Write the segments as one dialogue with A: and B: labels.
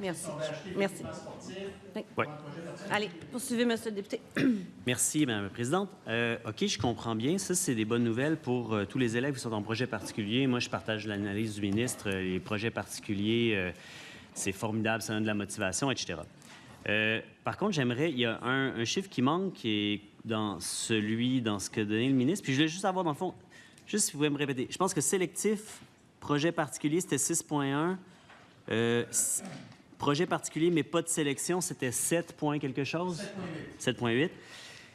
A: Merci. Merci. Oui.
B: Oui.
A: Allez, poursuivez, Monsieur le député.
B: Merci, Mme la Présidente. OK, je comprends bien. Ça, c'est des bonnes nouvelles pour tous les élèves qui sont en projet particulier. Moi, je partage l'analyse du ministre. Les projets particuliers, c'est formidable, ça donne de la motivation, etc. Par contre, j'aimerais... Il y a un chiffre qui manque, qui est dans ce que donnait le ministre. Puis je voulais juste avoir, dans le fond, juste si vous pouvez me répéter. Je pense que sélectif, projet particulier, c'était 6,1. Projet particulier, mais pas de sélection, c'était 7 points quelque chose? 7,8.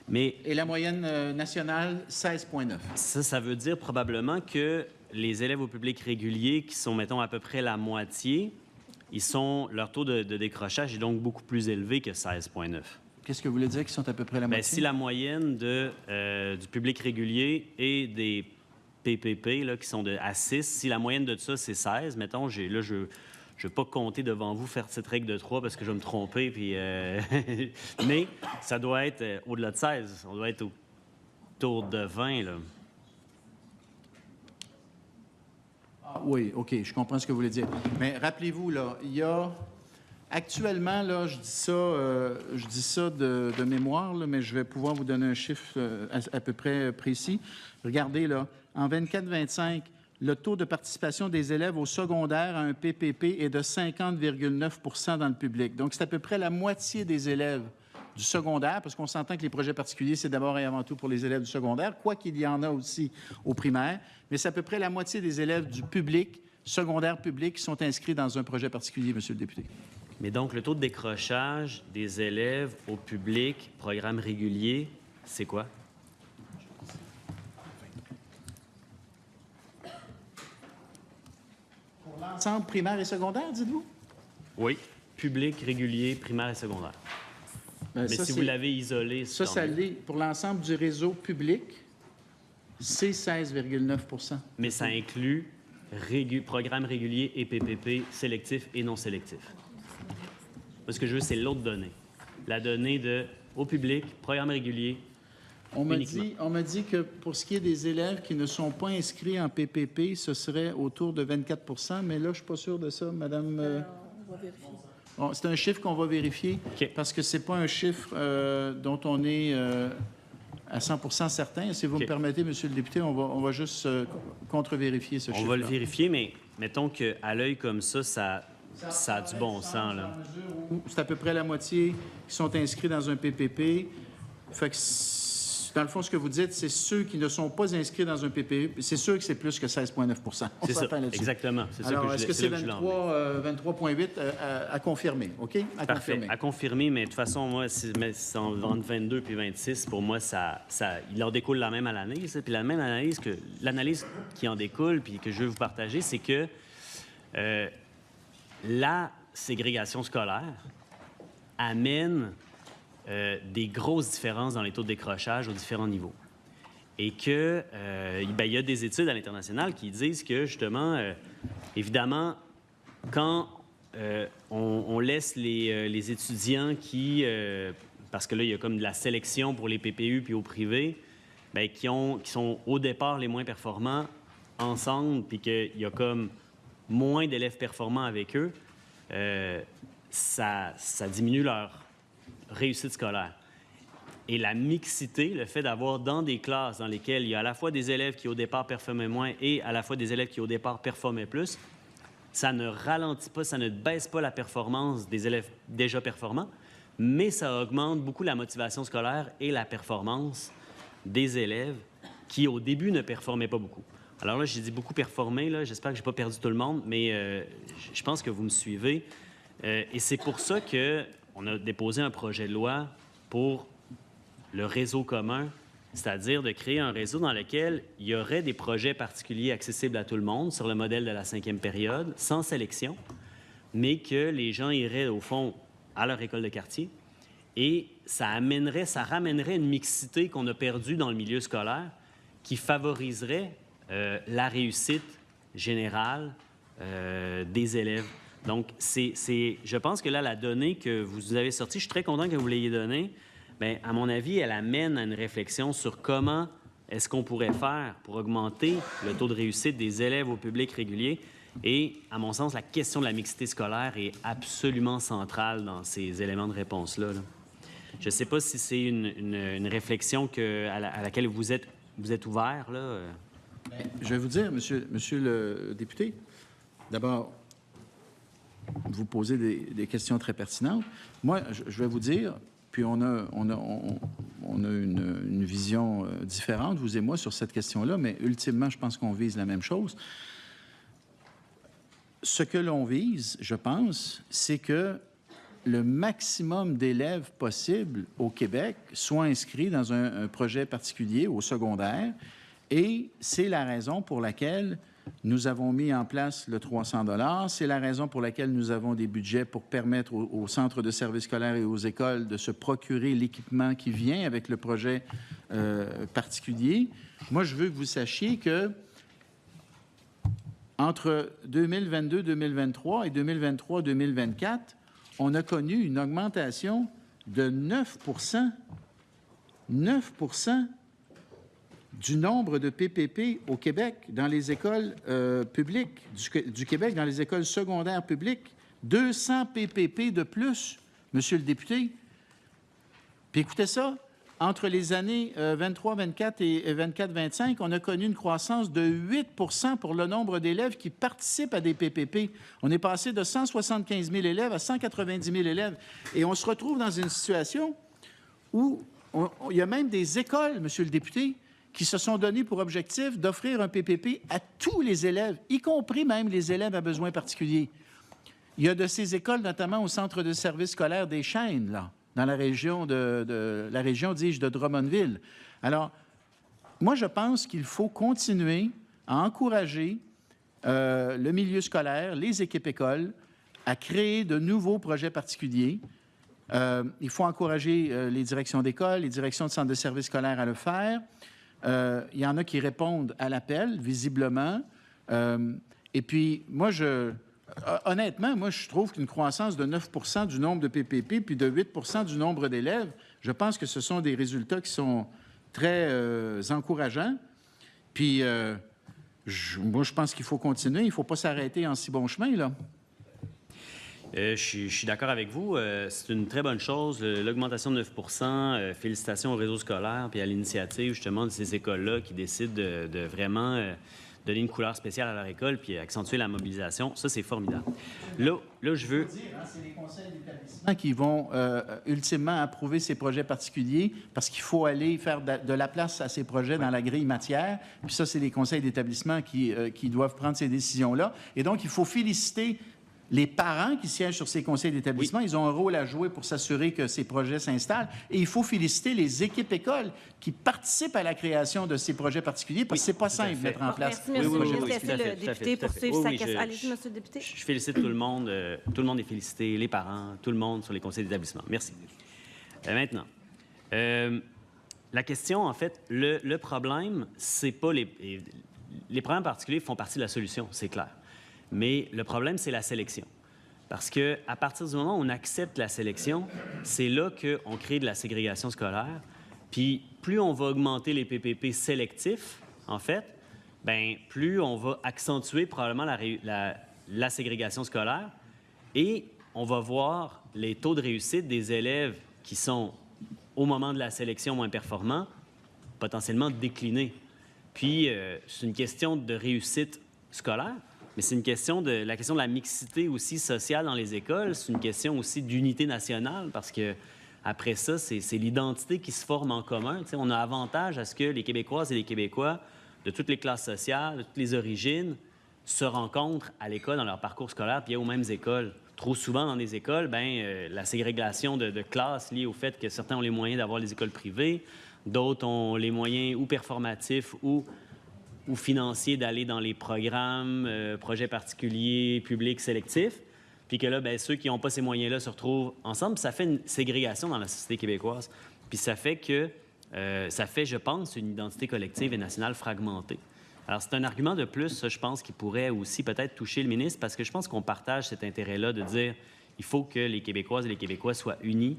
B: Mais
C: Et la moyenne nationale, 16,9.
B: ça veut dire probablement que les élèves au public régulier, qui sont, mettons, à peu près la moitié, leur taux de décrochage est donc beaucoup plus élevé que 16,9.
C: Qu'est-ce que vous voulez dire qu'ils sont à peu près la
B: Bien,
C: moitié?
B: si la moyenne du public régulier et des PPP, là, qui sont à 6, si la moyenne de ça, c'est 16, mettons, je ne vais pas compter devant vous faire cette règle de 3 parce que je vais me tromper, puis, mais ça doit être au-delà de 16. On doit être autour de 20, là.
C: Ah, oui, OK, je comprends ce que vous voulez dire. Mais rappelez-vous, là, il y a... Actuellement, là, je dis ça de mémoire, là, mais je vais pouvoir vous donner un chiffre à peu près précis. Regardez, là, en 24-25, le taux de participation des élèves au secondaire à un PPP est de 50,9 % dans le public. Donc, c'est à peu près la moitié des élèves du secondaire, parce qu'on s'entend que les projets particuliers, c'est d'abord et avant tout pour les élèves du secondaire, quoi qu'il y en a aussi au primaire, mais c'est à peu près la moitié des élèves du public, secondaire public, qui sont inscrits dans un projet particulier, Monsieur le député.
B: Mais donc, le taux de décrochage des élèves au public, programme régulier, c'est quoi?
C: Pour l'ensemble primaire et secondaire, dites-vous?
B: Oui, public, régulier, primaire et secondaire.
C: Ben,
B: Mais
C: ça,
B: si vous l'avez isolé...
C: ça l'est. Pour l'ensemble du réseau public, c'est 16,9 %.
B: Mais ça inclut programme régulier et PPP, sélectif et non sélectif. Ce que je veux, c'est l'autre donnée. La donnée au public, programme régulier,
C: On m'a dit que pour ce qui est des élèves qui ne sont pas inscrits en PPP, ce serait autour de 24 %, mais là, je ne suis pas sûr de ça, Madame...
A: On va vérifier.
C: Bon, c'est un chiffre qu'on va vérifier, parce que ce n'est pas un chiffre dont on est à 100 % certain. Si vous me permettez, Monsieur le député, on va juste contre-vérifier ce chiffre-là.
B: On va le vérifier, mais mettons qu'à l'œil comme ça a du bon sens, là.
C: C'est à peu près la moitié qui sont inscrits dans un PPP. Fait que, dans le fond, ce que vous dites, c'est ceux qui ne sont pas inscrits dans un PPP. C'est sûr que c'est plus que 16,9 %.
B: C'est ça, exactement. C'est
C: Alors,
B: ça
C: est-ce que c'est 23,8 à confirmer? OK? À
B: Parfait.
C: confirmer.
B: À confirmer, mais de toute façon, moi, si c'est entre 22 puis 26, pour moi, il en découle la même analyse. Puis la même analyse l'analyse qui en découle, puis que je veux vous partager, c'est que la ségrégation scolaire amène des grosses différences dans les taux de décrochage aux différents niveaux. Et que, il y a des études à l'international qui disent que, justement, évidemment, quand on laisse les étudiants qui, parce que là, il y a comme de la sélection pour les PPU puis au privé, qui sont au départ les moins performants ensemble, puis qu'il y a comme moins d'élèves performants avec eux, ça diminue leur réussite scolaire. Et la mixité, le fait d'avoir dans des classes dans lesquelles il y a à la fois des élèves qui au départ performaient moins et à la fois des élèves qui au départ performaient plus, ça ne ralentit pas, ça ne baisse pas la performance des élèves déjà performants, mais ça augmente beaucoup la motivation scolaire et la performance des élèves qui au début ne performaient pas beaucoup. Alors là, j'ai dit beaucoup performer, là, j'espère que je n'ai pas perdu tout le monde, mais je pense que vous me suivez. Et c'est pour ça qu'on a déposé un projet de loi pour le réseau commun, c'est-à-dire de créer un réseau dans lequel il y aurait des projets particuliers accessibles à tout le monde sur le modèle de la 5e période, sans sélection, mais que les gens iraient, au fond, à leur école de quartier. Et ça ramènerait une mixité qu'on a perdue dans le milieu scolaire qui favoriserait la réussite générale des élèves. Donc, je pense que là, la donnée que vous avez sortie, je suis très content que vous l'ayez donnée. Bien, à mon avis, elle amène à une réflexion sur comment est-ce qu'on pourrait faire pour augmenter le taux de réussite des élèves au public régulier Et, à mon sens, la question de la mixité scolaire est absolument centrale dans ces éléments de réponse-là. là. Je ne sais pas si c'est une réflexion à laquelle vous êtes ouvert. Là.
C: Je vais vous dire, monsieur le député, d'abord, vous posez des questions très pertinentes. Moi, je vais vous dire, puis on a une vision différente, vous et moi, sur cette question-là, mais ultimement, je pense qu'on vise la même chose. Ce que l'on vise, je pense, c'est que le maximum d'élèves possible au Québec soient inscrits dans un projet particulier au secondaire, et c'est la raison pour laquelle nous avons mis en place le 300 $. C'est la raison pour laquelle nous avons des budgets pour permettre aux centres de services scolaires et aux écoles de se procurer l'équipement qui vient avec le projet particulier. Moi, je veux que vous sachiez que entre 2022-2023 et 2023-2024, on a connu une augmentation de 9 du nombre de PPP au Québec dans les écoles publiques, du Québec dans les écoles secondaires publiques. 200 PPP de plus, monsieur le député. Puis écoutez ça, entre les années 23-24 et 24-25, on a connu une croissance de 8 pour le nombre d'élèves qui participent à des PPP. On est passé de 175 000 élèves à 190 000 élèves. Et on se retrouve dans une situation où il y a même des écoles, monsieur le député, qui se sont donné pour objectif d'offrir un PPP à tous les élèves, y compris même les élèves à besoins particuliers. Il y a de ces écoles, notamment au centre de services scolaires des Chênes, là, dans la région dis-je, de Drummondville. Alors, moi, je pense qu'il faut continuer à encourager le milieu scolaire, les équipes écoles, à créer de nouveaux projets particuliers. Il faut encourager les directions d'école, les directions de centres de services scolaires à le faire. Il y en a qui répondent à l'appel, visiblement. Et puis, moi, honnêtement, moi, je trouve qu'une croissance de 9 du nombre de PPP puis de 8 du nombre d'élèves, je pense que ce sont des résultats qui sont très encourageants. Puis, moi, je pense qu'il faut continuer. Il ne faut pas s'arrêter en si bon chemin, là.
B: Je suis d'accord avec vous. C'est une très bonne chose. L'augmentation de 9 félicitations au réseau scolaire puis à l'initiative, justement, de ces écoles-là qui décident de vraiment donner une couleur spéciale à leur école puis accentuer la mobilisation. Ça, c'est formidable. Là, je veux...
C: C'est les conseils d'établissement qui vont ultimement approuver ces projets particuliers parce qu'il faut aller faire de la place à ces projets dans la grille matière. Puis ça, c'est les conseils d'établissement qui doivent prendre ces décisions-là. Et donc, il faut féliciter les parents qui siègent sur ces conseils d'établissement. Oui. Ils ont un rôle à jouer pour s'assurer que ces projets s'installent. Et il faut féliciter les équipes écoles qui participent à la création de ces projets particuliers parce que c'est pas simple de mettre en place.
A: Merci, monsieur. Laissez le député poursuivre sa question. Allez-y, monsieur le député.
B: Je félicite tout le monde. Tout le monde est félicité, les parents, tout le monde sur les conseils d'établissement. Merci. Maintenant, la question, en fait, le problème, c'est pas les problèmes particuliers font partie de la solution, c'est clair. Mais le problème, c'est la sélection. Parce qu'à partir du moment où on accepte la sélection, c'est là qu'on crée de la ségrégation scolaire. Puis plus on va augmenter les PPP sélectifs, en fait, bien, plus on va accentuer probablement la ségrégation scolaire et on va voir les taux de réussite des élèves qui sont, au moment de la sélection, moins performants, potentiellement décliner. Puis, c'est une question de réussite scolaire. Mais c'est la question de la mixité aussi sociale dans les écoles. C'est une question aussi d'unité nationale parce que après ça, c'est l'identité qui se forme en commun. Tu sais, on a avantage à ce que les Québécoises et les Québécois de toutes les classes sociales, de toutes les origines, se rencontrent à l'école dans leur parcours scolaire puis aux mêmes écoles. Trop souvent, dans des écoles, la ségrégation de classes liée au fait que certains ont les moyens d'avoir les écoles privées, d'autres ont les moyens ou performatifs ou financiers d'aller dans les programmes, projets particuliers, publics, sélectifs, puis que là, ceux qui n'ont pas ces moyens-là se retrouvent ensemble. Ça fait une ségrégation dans la société québécoise. Puis ça fait, je pense, une identité collective et nationale fragmentée. Alors, c'est un argument de plus, ça, je pense, qui pourrait aussi peut-être toucher le ministre, parce que je pense qu'on partage cet intérêt-là de dire il faut que les Québécoises et les Québécois soient unis,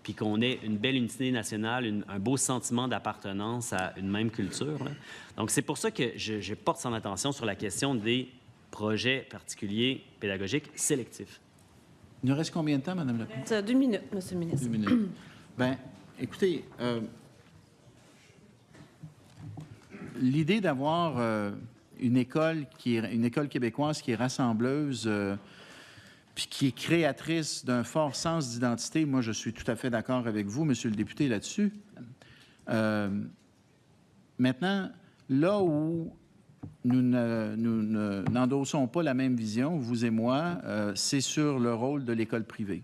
B: puis qu'on ait une belle unité nationale, un beau sentiment d'appartenance à une même culture. Là. Donc, c'est pour ça que je porte son attention sur la question des projet particulier pédagogique sélectif.
C: Il nous reste combien de temps, Mme la Présidente?
A: 2 minutes, Monsieur le ministre.
C: 2 minutes. Bien, écoutez, l'idée d'avoir une école québécoise qui est rassembleuse, puis qui est créatrice d'un fort sens d'identité, moi, je suis tout à fait d'accord avec vous, Monsieur le député, là-dessus. Maintenant, là où nous n'endossons pas la même vision, vous et moi, c'est sur le rôle de l'école privée.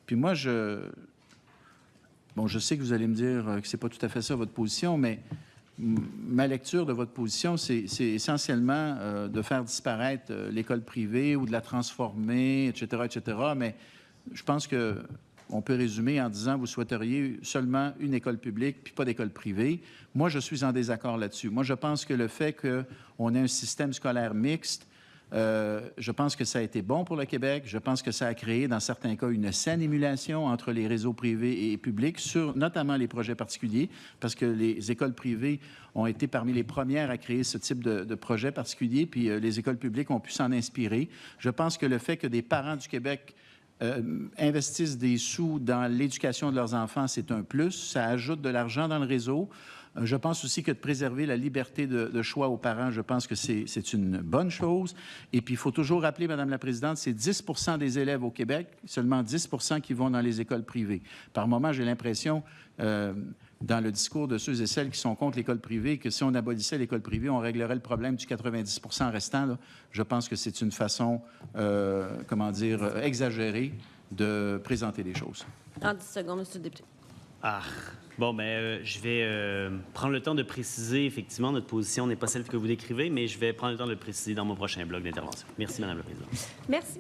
C: Puis moi, je sais que vous allez me dire que c'est pas tout à fait ça votre position, mais ma lecture de votre position, c'est essentiellement de faire disparaître l'école privée ou de la transformer, etc., etc. Mais je pense qu'on peut résumer en disant que vous souhaiteriez seulement une école publique puis pas d'école privée. Moi, je suis en désaccord là-dessus. Moi, je pense que le fait qu'on ait un système scolaire mixte, je pense que ça a été bon pour le Québec. Je pense que ça a créé, dans certains cas, une saine émulation entre les réseaux privés et publics, sur notamment les projets particuliers, parce que les écoles privées ont été parmi les premières à créer ce type de projet particulier, puis les écoles publiques ont pu s'en inspirer. Je pense que le fait que des parents du Québec investissent des sous dans l'éducation de leurs enfants, c'est un plus. Ça ajoute de l'argent dans le réseau. Je pense aussi que de préserver la liberté de choix aux parents, je pense que c'est une bonne chose. Et puis, il faut toujours rappeler, Madame la Présidente, c'est 10 % des élèves au Québec, seulement 10 % qui vont dans les écoles privées. Par moment, j'ai l'impression, dans le discours de ceux et celles qui sont contre l'école privée, que si on abolissait l'école privée, on réglerait le problème du 90 % restant. Là. Je pense que c'est une façon, exagérée de présenter les choses.
A: En 10 secondes, Monsieur le député.
B: Bon, bien, je vais prendre le temps de préciser, effectivement, notre position n'est pas celle que vous décrivez, mais je vais prendre le temps de le préciser dans mon prochain bloc d'intervention. Merci, Madame la Présidente.
A: Merci.